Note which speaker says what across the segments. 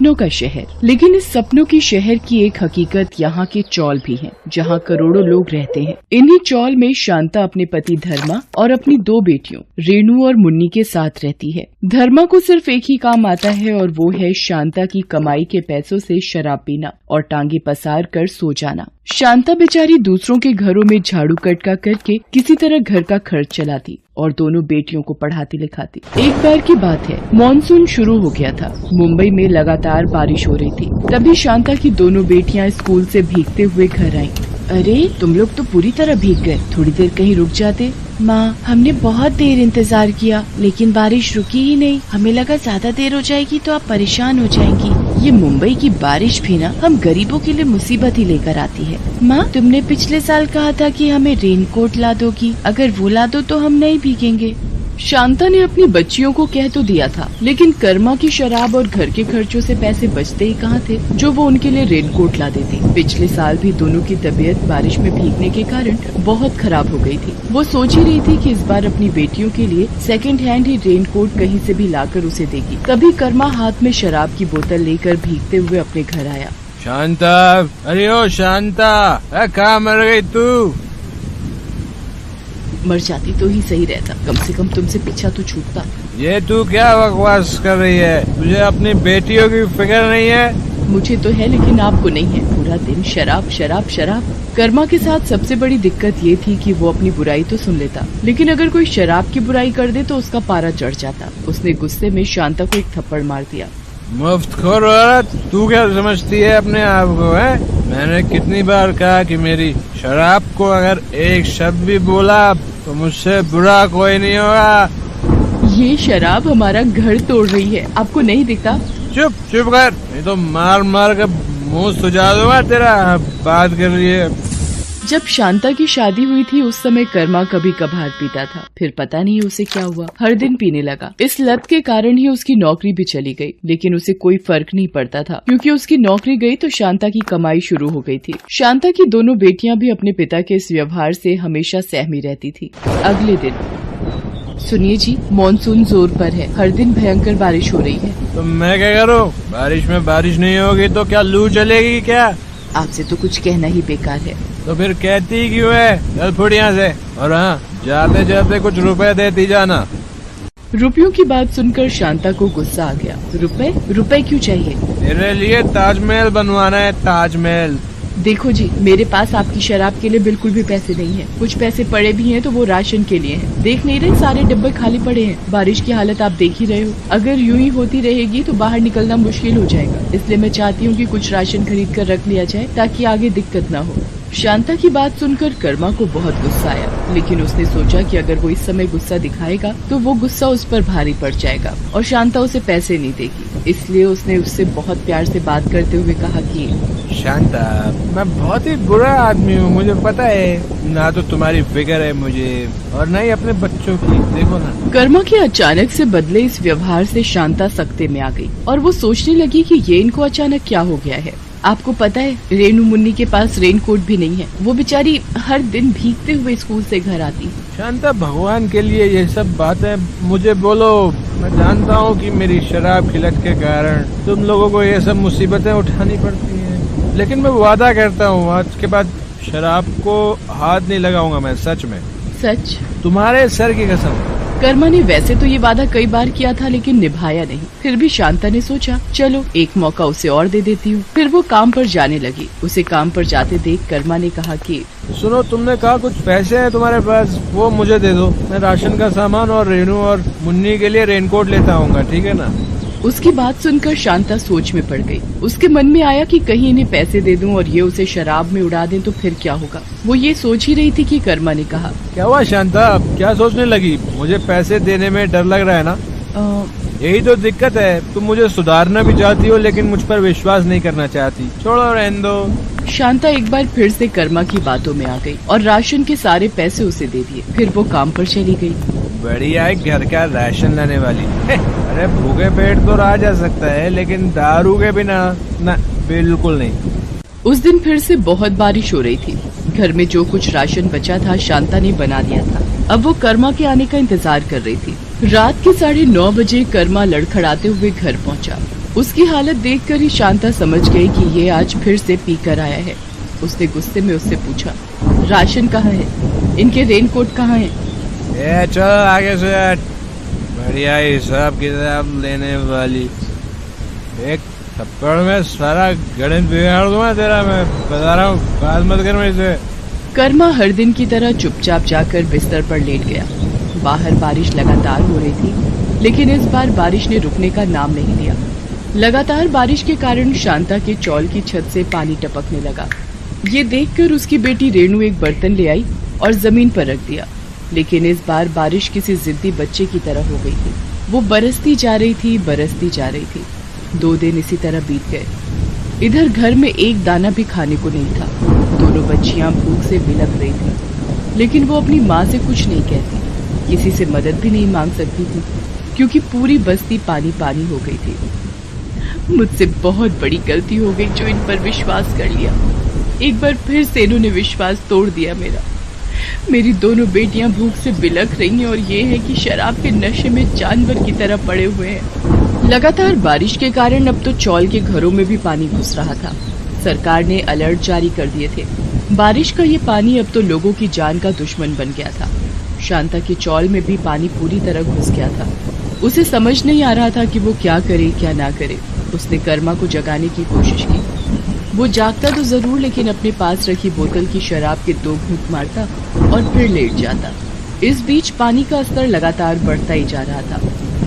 Speaker 1: सपनों का शहर। लेकिन इस सपनों की शहर की एक हकीकत यहाँ के चौल भी है, जहाँ करोड़ों लोग रहते हैं। इन्हीं चौल में शांता अपने पति धर्मा और अपनी 2 बेटियों रेणु और मुन्नी के साथ रहती है। धर्मा को सिर्फ एक ही काम आता है और वो है शांता की कमाई के पैसों से शराब पीना और टांगे पसार कर सो जाना। शांता बेचारी दूसरों के घरों में झाड़ू कटका करके किसी तरह घर का खर्च चलाती और दोनों बेटियों को पढ़ाती लिखाती। एक बार की बात है, मॉनसून शुरू हो गया था। मुंबई में लगातार बारिश हो रही थी। तभी शांता की दोनों बेटियां स्कूल से भीगते हुए घर आईं। अरे तुम लोग तो पूरी तरह भीग गए, थोड़ी देर कहीं रुक जाते। माँ, हमने बहुत देर इंतजार किया लेकिन बारिश रुकी ही नहीं। हमें लगा ज्यादा देर हो जाएगी तो आप परेशान हो जाएंगी। ये मुंबई की बारिश भी ना हम गरीबों के लिए मुसीबत ही लेकर आती है। माँ, तुमने पिछले साल कहा था कि हमें रेनकोट ला दोगी, अगर वो ला दो तो हम नहीं भीगेंगे। शांता ने अपनी बच्चियों को कह तो दिया था, लेकिन कर्मा की शराब और घर के खर्चों से पैसे बचते ही कहाँ थे जो वो उनके लिए रेनकोट ला देती। पिछले साल भी दोनों की तबीयत बारिश में भीगने के कारण बहुत खराब हो गई थी। वो सोच ही रही थी कि इस बार अपनी बेटियों के लिए सेकंड हैंड ही रेनकोट कहीं से भी लाकर उसे देगी। तभी कर्मा हाथ में शराब की बोतल लेकर भीगते हुए अपने घर आया।
Speaker 2: शांता, अरे ओ शांता, कहाँ मर गई तू?
Speaker 1: मर जाती तो ही सही रहता, कम से कम तुमसे पीछा तो छूटता।
Speaker 2: ये तू क्या बकवास कर रही है? तुझे अपनी बेटियों की फिक्र नहीं है?
Speaker 1: मुझे तो है लेकिन आपको नहीं है। पूरा दिन शराब शराब शराब। कर्मा के साथ सबसे बड़ी दिक्कत ये थी कि वो अपनी बुराई तो सुन लेता, लेकिन अगर कोई शराब की बुराई कर दे तो उसका पारा चढ़ जाता। उसने गुस्से में शांता को एक थप्पड़ मार दिया।
Speaker 2: मुफ्तखोर औरत, तू क्या समझती है अपने आप को, है? मैंने कितनी बार कहा कि मेरी शराब को अगर एक शब्द भी बोला तो मुझसे बुरा कोई नहीं होगा।
Speaker 1: ये शराब हमारा घर तोड़ रही है, आपको नहीं दिखता?
Speaker 2: चुप चुप कर, नहीं तो मार मार कर मुंह सुझा दूंगा तेरा। बात कर रही है।
Speaker 1: जब शांता की शादी हुई थी उस समय कर्मा कभी कभार पीता था, फिर पता नहीं उसे क्या हुआ, हर दिन पीने लगा। इस लत के कारण ही उसकी नौकरी भी चली गई, लेकिन उसे कोई फर्क नहीं पड़ता था क्योंकि उसकी नौकरी गई तो शांता की कमाई शुरू हो गई थी। शांता की दोनों बेटियां भी अपने पिता के इस व्यवहार से हमेशा सहमी रहती थी। अगले दिन, सुनिए जी, मॉनसून जोर पर है, हर दिन भयंकर बारिश हो रही है।
Speaker 2: तो मैं क्या करूँ? बारिश में बारिश नहीं होगी तो क्या लू चलेगी क्या?
Speaker 1: आपसे तो कुछ कहना ही बेकार है।
Speaker 2: तो फिर कहती क्यों है? चल फुट यहाँ से। और हाँ, जाते जाते कुछ रुपए देती जाना।
Speaker 1: रुपयों की बात सुनकर शांता को गुस्सा आ गया। रुपए क्यों चाहिए?
Speaker 2: तेरे लिए ताजमहल बनवाना है, ताजमहल।
Speaker 1: देखो जी, मेरे पास आपकी शराब के लिए बिल्कुल भी पैसे नहीं है। कुछ पैसे पड़े भी हैं तो वो राशन के लिए हैं। देख नहीं रहे, सारे डिब्बे खाली पड़े हैं। बारिश की हालत आप देख ही रहे हो। अगर यूं ही होती रहेगी तो बाहर निकलना मुश्किल हो जाएगा। इसलिए मैं चाहती हूँ कि कुछ राशन खरीद कर रख लिया जाए ताकि आगे दिक्कत ना हो। शांता की बात सुनकर कर्मा को बहुत गुस्सा आया, लेकिन उसने सोचा कि अगर वो इस समय गुस्सा दिखाएगा तो वो गुस्सा उस पर भारी पड़ जाएगा और शांता उसे पैसे नहीं देगी। इसलिए उसने उससे बहुत प्यार से बात करते हुए कहा कि
Speaker 2: शांता, मैं बहुत ही बुरा आदमी हूँ, मुझे पता है। ना तो तुम्हारी फिक्र है मुझे और ना ही अपने बच्चों की। देखो ना।
Speaker 1: कर्मा के अचानक से बदले इस व्यवहार से शांता सख्ते में आ गई और वो सोचने लगी कि ये इनको अचानक क्या हो गया है। आपको पता है, रेणु मुन्नी के पास रेनकोट भी नहीं है। वो बेचारी हर दिन भीगते हुए स्कूल से घर आती।
Speaker 2: शांता, भगवान के लिए ये सब बातें मुझे बोलो। मैं जानता हूँ कि मेरी शराब की लत के कारण तुम लोगों को ये सब मुसीबतें उठानी पड़ती हैं, लेकिन मैं वादा करता हूँ आज के बाद शराब को हाथ नहीं लगाऊंगा मैं। सच में।
Speaker 1: सच?
Speaker 2: तुम्हारे सर की कसम।
Speaker 1: कर्मा ने वैसे तो ये वादा कई बार किया था लेकिन निभाया नहीं। फिर भी शांता ने सोचा, चलो एक मौका उसे और दे देती हूँ। फिर वो काम पर जाने लगी। उसे काम पर जाते देख कर्मा ने कहा कि
Speaker 2: सुनो, तुमने कहा कुछ पैसे हैं तुम्हारे पास, वो मुझे दे दो। मैं राशन का सामान और रेणु और मुन्नी के लिए रेनकोट लेता आऊंगा, ठीक है ना?
Speaker 1: उसकी बात सुनकर शांता सोच में पड़ गई। उसके मन में आया कि कहीं इन्हें पैसे दे दूं और ये उसे शराब में उड़ा दें तो फिर क्या होगा। वो ये सोच ही रही थी कि कर्मा ने कहा,
Speaker 2: क्या हुआ शांता, क्या सोचने लगी? मुझे पैसे देने में डर लग रहा है ना? यही तो दिक्कत है। तुम मुझे सुधारना भी चाहती हो लेकिन मुझ पर विश्वास नहीं करना चाहती। छोड़ो, रहने दो।
Speaker 1: शांता एक बार फिर से कर्मा की बातों में आ गई और राशन के सारे पैसे उसे दे दिए। फिर वो काम पर चली गई।
Speaker 2: बढ़िया है, घर का राशन लाने वाली। अरे भूखे पेट तो रहा जा सकता है लेकिन दारू के बिना ना, बिल्कुल नहीं।
Speaker 1: उस दिन फिर से बहुत बारिश हो रही थी। घर में जो कुछ राशन बचा था शांता ने बना दिया था। अब वो कर्मा के आने का इंतजार कर रही थी। रात के 9:30 बजे कर्मा लड़खड़ाते हुए घर पहुंचा। उसकी हालत देखकर ही शांता समझ गई कि ये आज फिर से पीकर आया है। उसने गुस्से में उससे पूछा, राशन कहाँ है? इनके रेनकोट कहाँ है?
Speaker 2: ये चल आगे से हट, बढ़िया हिसाब किताब लेने वाली। एक थप्पड़ में सारा गणित बिगाड़ दूंगा तेरा, मैं बता रहा हूँ, बात मत कर मेरे से।
Speaker 1: कर्मा हर दिन की तरह चुपचाप जाकर बिस्तर पर लेट गया। बाहर बारिश लगातार हो रही थी, लेकिन इस बार बारिश ने रुकने का नाम नहीं लिया। लगातार बारिश के कारण शांता के चौल की छत से पानी टपकने लगा। ये देखकर उसकी बेटी रेणु एक बर्तन ले आई और जमीन पर रख दिया, लेकिन इस बार बारिश किसी जिद्दी बच्चे की तरह हो गई थी। वो बरसती जा रही थी, बरसती जा रही थी। 2 दिन इसी तरह बीत गए। इधर घर में एक दाना भी खाने को नहीं था। दोनों बच्चियां भूख से बिलख रही थी, लेकिन वो अपनी माँ से कुछ नहीं कहती, किसी से मदद भी नहीं मांग सकती थी, क्योंकि पूरी बस्ती पानी पानी हो गई थी। मुझसे बहुत बड़ी गलती हो गई जो इन पर विश्वास कर लिया। एक बार फिर से इन्होंने विश्वास तोड़ दिया मेरा। मेरी दोनों बेटियां भूख से बिलख रही हैं और ये है कि शराब के नशे में जानवर की तरह पड़े हुए हैं। लगातार बारिश के कारण अब तो चौल के घरों में भी पानी घुस रहा था। सरकार ने अलर्ट जारी कर दिए थे। बारिश का ये पानी अब तो लोगों की जान का दुश्मन बन गया था। शांता के चौल में भी पानी पूरी तरह घुस गया था। उसे समझ नहीं आ रहा था कि वो क्या करे क्या ना करे। उसने कर्मा को जगाने की कोशिश की। वो जागता तो जरूर, लेकिन अपने पास रखी बोतल की शराब के 2 घूंट मारता और फिर लेट जाता। इस बीच पानी का स्तर लगातार बढ़ता ही जा रहा था।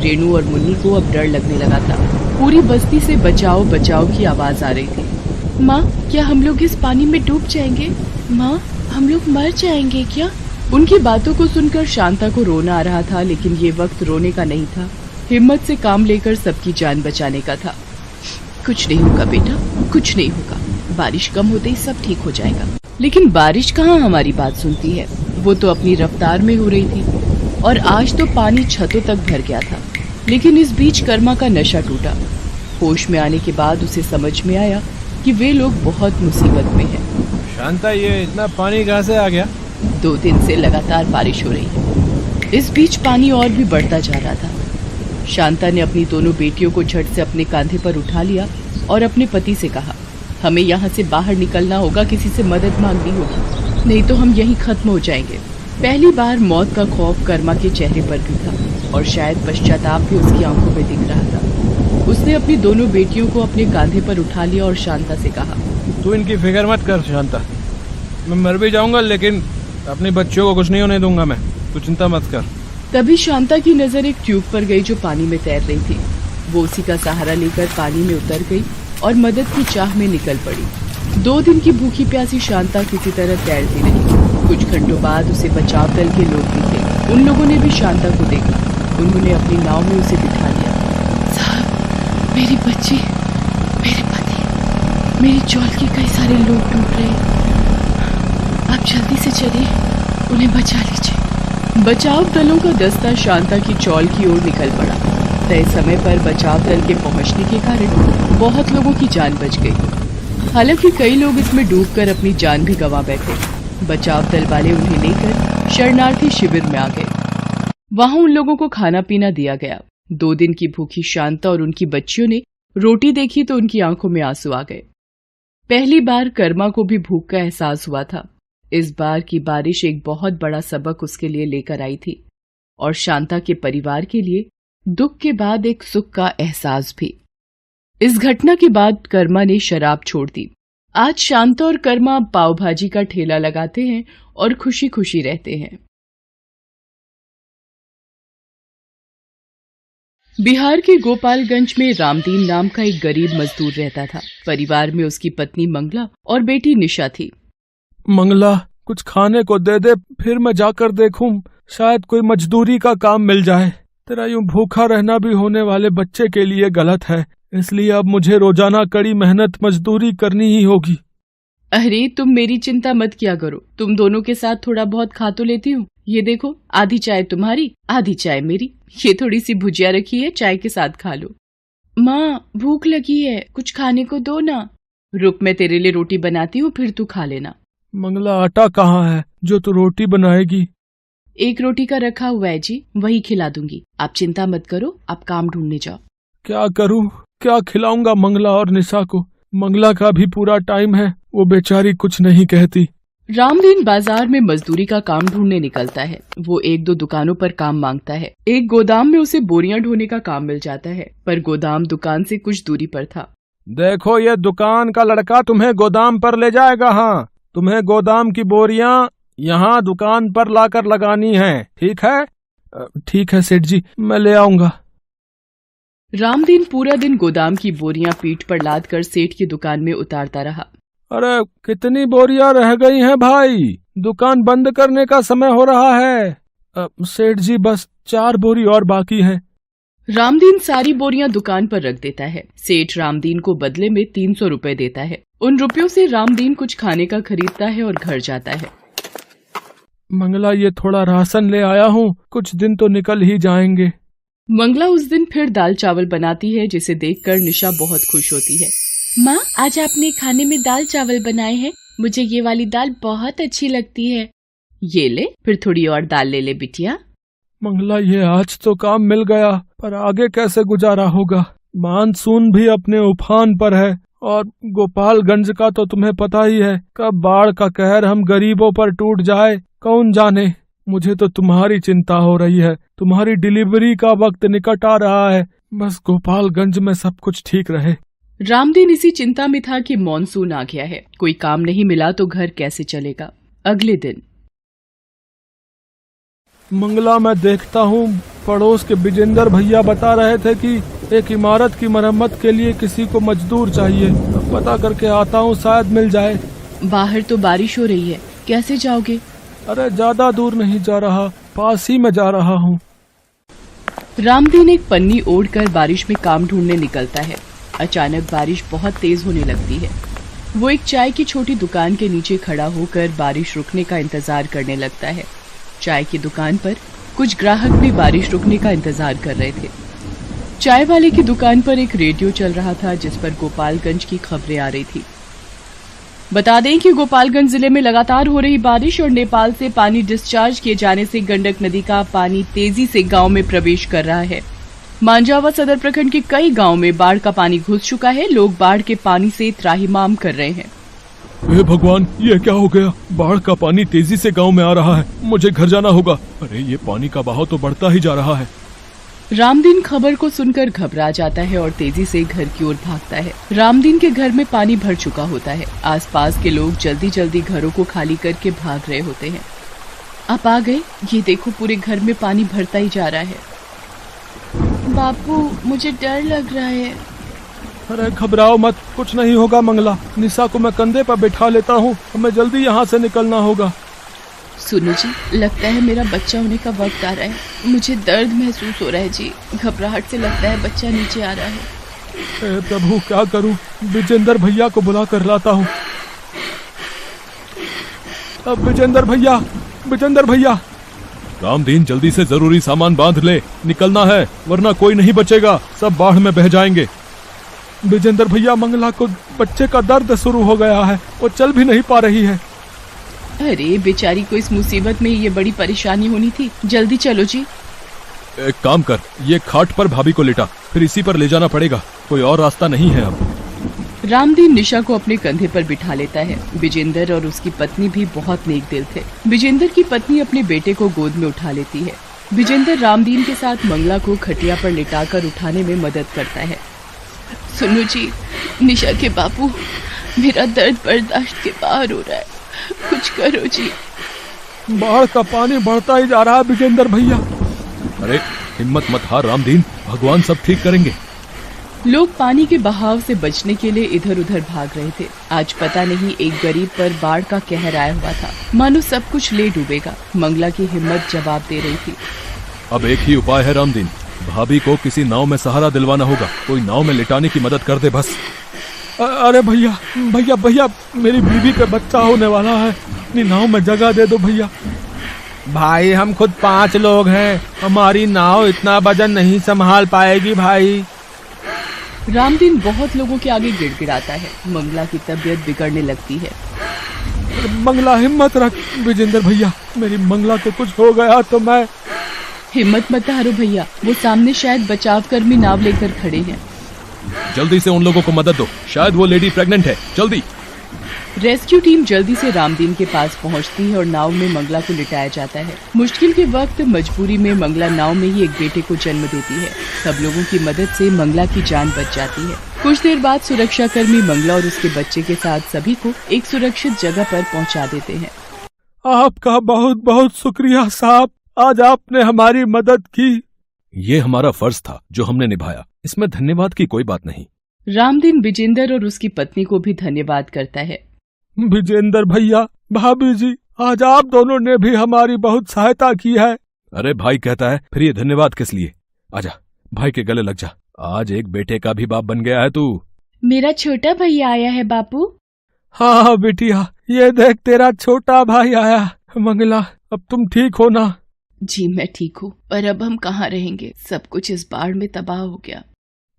Speaker 1: रेणु और मुन्नी को अब डर लगने लगा था। पूरी बस्ती से बचाओ बचाओ की आवाज आ रही थी। माँ, क्या हम लोग इस पानी में डूब जाएंगे? माँ, हम लोग मर जाएंगे क्या? उनकी बातों को सुनकर शांता को रोना आ रहा था, लेकिन ये वक्त रोने का नहीं था। हिम्मत से काम लेकर सबकी जान बचाने का था। कुछ नहीं होगा बेटा, कुछ नहीं होगा। बारिश कम होते ही सब ठीक हो जाएगा। लेकिन बारिश कहाँ हमारी बात सुनती है। वो तो अपनी रफ्तार में हो रही थी और आज तो पानी छतों तक भर गया था। लेकिन इस बीच कर्मा का नशा टूटा। होश में आने के बाद उसे समझ में आया कि वे लोग बहुत मुसीबत में हैं।
Speaker 2: शांता, ये इतना पानी कहाँ से आ गया?
Speaker 1: 2 दिन से लगातार बारिश हो रही है। इस बीच पानी और भी बढ़ता जा रहा था। शांता ने अपनी दोनों बेटियों को झट से अपने कांधे पर उठा लिया और अपने पति से कहा, हमें यहाँ से बाहर निकलना होगा, किसी से मदद मांगनी होगी, नहीं तो हम यहीं खत्म हो जाएंगे। पहली बार मौत का खौफ कर्मा के चेहरे पर भी था और शायद पश्चाताप भी उसकी आंखों में दिख रहा था। उसने अपनी दोनों बेटियों को अपने कांधे पर उठा लिया और शांता से कहा,
Speaker 2: तू इनकी फिक्र मत कर शांता, मैं मर भी जाऊंगा लेकिन अपनी बच्चियों को कुछ नहीं होने दूंगा मैं, तू चिंता मत कर।
Speaker 1: तभी शांता की नजर एक ट्यूब पर गई जो पानी में तैर रही थी। वो उसी का सहारा लेकर पानी में उतर गई और मदद की चाह में निकल पड़ी। 2 दिन की भूखी प्यासी शांता किसी तरह तैरती रही। कुछ घंटों बाद उसे बचाव दल के लोग दिखे। उन लोगों ने भी शांता को देखा। उन्होंने अपनी नाव में उसे बिठा लिया। साहब, मेरी बच्ची, मेरे पति, मेरी चौल के कई सारे लोग डूब रहे हैं। आप जल्दी से चलिए, उन्हें बचा लीजिए। बचाव दलों का दस्ता शांता की चौल की ओर निकल पड़ा। तय समय पर बचाव दल के पहुंचने के कारण बहुत लोगों की जान बच गई। हालांकि कई लोग इसमें डूबकर अपनी जान भी गंवा बैठे। बचाव दल वाले उन्हें लेकर शरणार्थी शिविर में आ गए। वहां उन लोगों को खाना पीना दिया गया। 2 दिन की भूखी शांता और उनकी बच्चियों ने रोटी देखी तो उनकी आंखों में आंसू आ गए। पहली बार कर्मा को भी भूख का एहसास हुआ था। इस बार की बारिश एक बहुत बड़ा सबक उसके लिए लेकर आई थी और शांता के परिवार के लिए दुख के बाद एक सुख का एहसास भी। इस घटना के बाद कर्मा ने शराब छोड़ दी। आज शांता और कर्मा पाव भाजी का ठेला लगाते हैं और खुशी खुशी रहते हैं। बिहार के गोपालगंज में रामदीन नाम का एक गरीब मजदूर रहता था। परिवार में उसकी पत्नी मंगला और बेटी निशा थी।
Speaker 2: मंगला, कुछ खाने को दे दे, फिर मैं जाकर देखूं, शायद कोई मजदूरी का काम मिल जाए। तेरा यूं भूखा रहना भी होने वाले बच्चे के लिए गलत है, इसलिए अब मुझे रोजाना कड़ी मेहनत मजदूरी करनी ही होगी।
Speaker 1: अरे तुम मेरी चिंता मत किया करो, तुम दोनों के साथ थोड़ा बहुत खा तो लेती हूँ। ये देखो, आधी चाय तुम्हारी, आधी चाय मेरी। ये थोड़ी सी भुजिया रखी है, चाय के साथ खा लो। माँ, भूख लगी है, कुछ खाने को दो ना। रुक, मैं तेरे लिए रोटी बनाती हूँ, फिर तू खा लेना।
Speaker 2: मंगला, आटा कहाँ है जो तू रोटी बनाएगी?
Speaker 1: एक रोटी का रखा हुआ है जी, वही खिला दूंगी। आप चिंता मत करो, आप काम ढूंढने जाओ।
Speaker 2: क्या करूँ क्या खिलाऊंगा मंगला और निशा को? मंगला का भी पूरा टाइम है, वो बेचारी कुछ नहीं कहती।
Speaker 1: रामदीन बाजार में मजदूरी का काम ढूंढने निकलता है। वो एक दो दुकानों पर काम मांगता है। एक गोदाम में उसे बोरियां ढोने का काम मिल जाता है, पर गोदाम दुकान से कुछ दूरी पर था।
Speaker 2: देखो, ये दुकान का लड़का तुम्हें गोदाम पर ले जाएगा। हाँ, तुम्हें गोदाम की बोरियां यहाँ दुकान पर लाकर लगानी है, ठीक है? ठीक है सेठ जी, मैं ले आऊंगा।
Speaker 1: रामदीन पूरा दिन गोदाम की बोरियां पीठ पर लाद कर सेठ की दुकान में उतारता रहा।
Speaker 2: अरे कितनी बोरियां रह गई हैं भाई? दुकान बंद करने का समय हो रहा है। सेठ जी, बस 4 बोरी और बाकी हैं।
Speaker 1: रामदीन सारी बोरियां दुकान पर रख देता है। सेठ रामदीन को बदले में 300 रुपए देता है। उन रुपयों से रामदीन कुछ खाने का खरीदता है और घर जाता है।
Speaker 2: मंगला, ये थोड़ा राशन ले आया हूँ, कुछ दिन तो निकल ही जाएंगे।
Speaker 1: मंगला उस दिन फिर दाल चावल बनाती है, जिसे देखकर निशा बहुत खुश होती है। माँ, आज आपने खाने में दाल चावल बनाए हैं। मुझे ये वाली दाल बहुत अच्छी लगती है। ये ले, फिर थोड़ी और दाल ले ले बिटिया।
Speaker 2: मंगला, ये आज तो काम मिल गया, पर आगे कैसे गुजारा होगा? मानसून भी अपने उफान पर है और गोपालगंज का तो तुम्हें पता ही है, कब बाढ़ का कहर हम गरीबों पर टूट जाए कौन जाने। मुझे तो तुम्हारी चिंता हो रही है। तुम्हारी डिलीवरी का वक्त निकट आ रहा है। बस गोपालगंज में सब कुछ ठीक रहे।
Speaker 1: रामदीन इसी चिंता में था कि मॉनसून आ गया है। कोई काम नहीं मिला तो घर कैसे चलेगा। अगले दिन
Speaker 2: मंगला, मैं देखता हूँ पड़ोस के विजेंद्र भैया बता रहे थे कि एक इमारत की मरम्मत के लिए किसी को मजदूर चाहिए। पता करके आता हूँ, शायद मिल जाए।
Speaker 1: बाहर तो बारिश हो रही है, कैसे जाओगे?
Speaker 2: अरे ज्यादा दूर नहीं जा रहा, पास ही में जा रहा हूँ।
Speaker 1: रामदीन एक पन्नी ओढ़कर बारिश में काम ढूंढने निकलता है। अचानक बारिश बहुत तेज होने लगती है। वो एक चाय की छोटी दुकान के नीचे खड़ा होकर बारिश रुकने का इंतजार करने लगता है। चाय की दुकान पर कुछ ग्राहक भी बारिश रुकने का इंतजार कर रहे थे। चाय वाले की दुकान पर एक रेडियो चल रहा था, जिस पर गोपालगंज की खबरें आ रही थी। बता दें कि गोपालगंज जिले में लगातार हो रही बारिश और नेपाल से पानी डिस्चार्ज किए जाने से गंडक नदी का पानी तेजी से गांव में प्रवेश कर रहा है। मांझावा सदर प्रखंड के कई गांव में बाढ़ का पानी घुस चुका है। लोग बाढ़ के पानी से त्राहिमाम कर रहे हैं।
Speaker 2: हे भगवान, ये क्या हो गया? बाढ़ का पानी तेजी से गांव में आ रहा है। मुझे घर जाना होगा। अरे ये पानी का बहाव तो बढ़ता ही जा रहा है।
Speaker 1: रामदीन खबर को सुनकर घबरा जाता है और तेजी से घर की ओर भागता है। रामदीन के घर में पानी भर चुका होता है। आसपास के लोग जल्दी जल्दी घरों को खाली करके भाग रहे होते हैं। आप आ गए? ये देखो, पूरे घर में पानी भरता ही जा रहा है। बापू, मुझे डर लग रहा है।
Speaker 2: अरे घबराओ मत, कुछ नहीं होगा मंगला। निशा को मैं कंधे पर बैठा लेता हूँ, हमें जल्दी यहाँ से निकलना होगा।
Speaker 1: सुनो जी, लगता है मेरा बच्चा होने का वक्त आ रहा है। मुझे दर्द महसूस हो रहा है जी। घबराहट से लगता है बच्चा नीचे आ रहा है।
Speaker 2: हे प्रभु, क्या करूँ? विजेंद्र भैया को बुला कर लाता हूँ। अब विजेंद्र भैया।
Speaker 3: रामदीन, जल्दी से जरूरी सामान बांध ले, निकलना है, वरना कोई नहीं बचेगा, सब बाढ़ में बह जाएंगे।
Speaker 2: विजेंद्र भैया, मंगला को बच्चे का दर्द शुरू हो गया है, वो चल भी नहीं पा रही है।
Speaker 1: अरे बेचारी को इस मुसीबत में ये बड़ी परेशानी होनी थी। जल्दी चलो जी।
Speaker 3: एक काम कर, ये खाट पर भाभी को लेटा, फिर इसी पर ले जाना पड़ेगा, कोई और रास्ता नहीं है अब।
Speaker 1: रामदीन निशा को अपने कंधे पर बिठा लेता है। विजेंद्र और उसकी पत्नी भी बहुत नेक दिल थे। विजेंद्र की पत्नी अपने बेटे को गोद में उठा लेती है। विजेंद्र रामदीन के साथ मंगला को खटिया पर लिटाकर उठाने में मदद करता है। सुनो जी, निशा के बापू, मेरा दर्द बर्दाश्त के बाहर हो रहा है, कुछ करो जी।
Speaker 2: बाढ़ का पानी बढ़ता ही जा रहा है विजेंद्र भैया।
Speaker 3: अरे हिम्मत मत हार रामदीन, भगवान सब ठीक करेंगे।
Speaker 1: लोग पानी के बहाव से बचने के लिए इधर उधर भाग रहे थे। आज पता नहीं एक गरीब पर बाढ़ का कहर आया हुआ था, मानो सब कुछ ले डूबेगा। मंगला की हिम्मत जवाब दे रही थी।
Speaker 3: अब एक ही उपाय है रामदीन, भाभी को किसी नाव में सहारा दिलवाना होगा। कोई नाव में लिटाने की मदद कर दे बस।
Speaker 2: अरे भैया, मेरी बीवी का बच्चा होने वाला है, अपनी नाव में जगह दे दो भैया।
Speaker 4: भाई, हम खुद 5 लोग हैं, हमारी नाव इतना वजन नहीं संभाल पाएगी भाई।
Speaker 1: रामदीन बहुत लोगों के आगे गिड़गिड़ाता है। मंगला की तबीयत बिगड़ने लगती है।
Speaker 2: मंगला, हिम्मत रख। विजेंद्र भैया, मेरी मंगला को कुछ हो गया तो मैं।
Speaker 1: हिम्मत मत हारो भैया, वो सामने शायद बचाव कर्मी नाव लेकर खड़े हैं।
Speaker 3: जल्दी से उन लोगों को मदद दो, शायद वो लेडी प्रेग्नेंट है, जल्दी।
Speaker 1: रेस्क्यू टीम जल्दी से रामदीन के पास पहुंचती है और नाव में मंगला को लिटाया जाता है। मुश्किल के वक्त मजबूरी में मंगला नाव में ही एक बेटे को जन्म देती है। सब लोगों की मदद से मंगला की जान बच जाती है। कुछ देर बाद सुरक्षाकर्मी मंगला और उसके बच्चे के साथ सभी को एक सुरक्षित जगह पर पहुंचा देते हैं।
Speaker 4: आपका बहुत बहुत शुक्रिया साहब, आज आपने हमारी मदद की।
Speaker 3: ये हमारा फर्ज था जो हमने निभाया, इसमें धन्यवाद की कोई बात नहीं।
Speaker 1: रामदीन विजेंदर और उसकी पत्नी को भी धन्यवाद करता है।
Speaker 4: विजेंदर भैया, भाभी जी, आज आप दोनों ने भी हमारी बहुत सहायता की है।
Speaker 3: अरे भाई कहता है, फिर ये धन्यवाद किस लिए? आजा, भाई के गले लग जा। आज एक बेटे का भी बाप बन गया है तू।
Speaker 1: मेरा छोटा भैया आया है बापू।
Speaker 4: हाँ बिटिया, ये देख तेरा छोटा भाई आया। मंगला, अब तुम ठीक हो ना?
Speaker 1: जी मैं ठीक हूँ, पर अब हम कहाँ रहेंगे? सब कुछ इस बाढ़ में तबाह हो गया।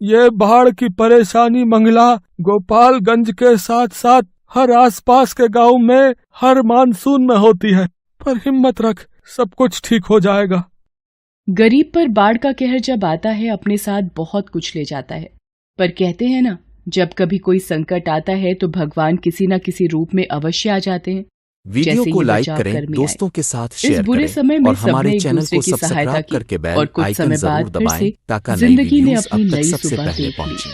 Speaker 4: ये बाढ़ की परेशानी मंगला गोपालगंज के साथ साथ हर आसपास के गांव में हर मानसून में होती है, पर हिम्मत रख, सब कुछ ठीक हो जाएगा।
Speaker 1: गरीब पर बाढ़ का कहर जब आता है अपने साथ बहुत कुछ ले जाता है, पर कहते हैं ना, जब कभी कोई संकट आता है तो भगवान किसी न किसी रूप में अवश्य आ जाते हैं।
Speaker 5: वीडियो को लाइक करें, दोस्तों के साथ शेयर करें और हमारे चैनल को सब्सक्राइब करके बेल आइकन जरूर दबाएं ताकि नई वीडियोस अब तक सबसे पहले पहुंचें।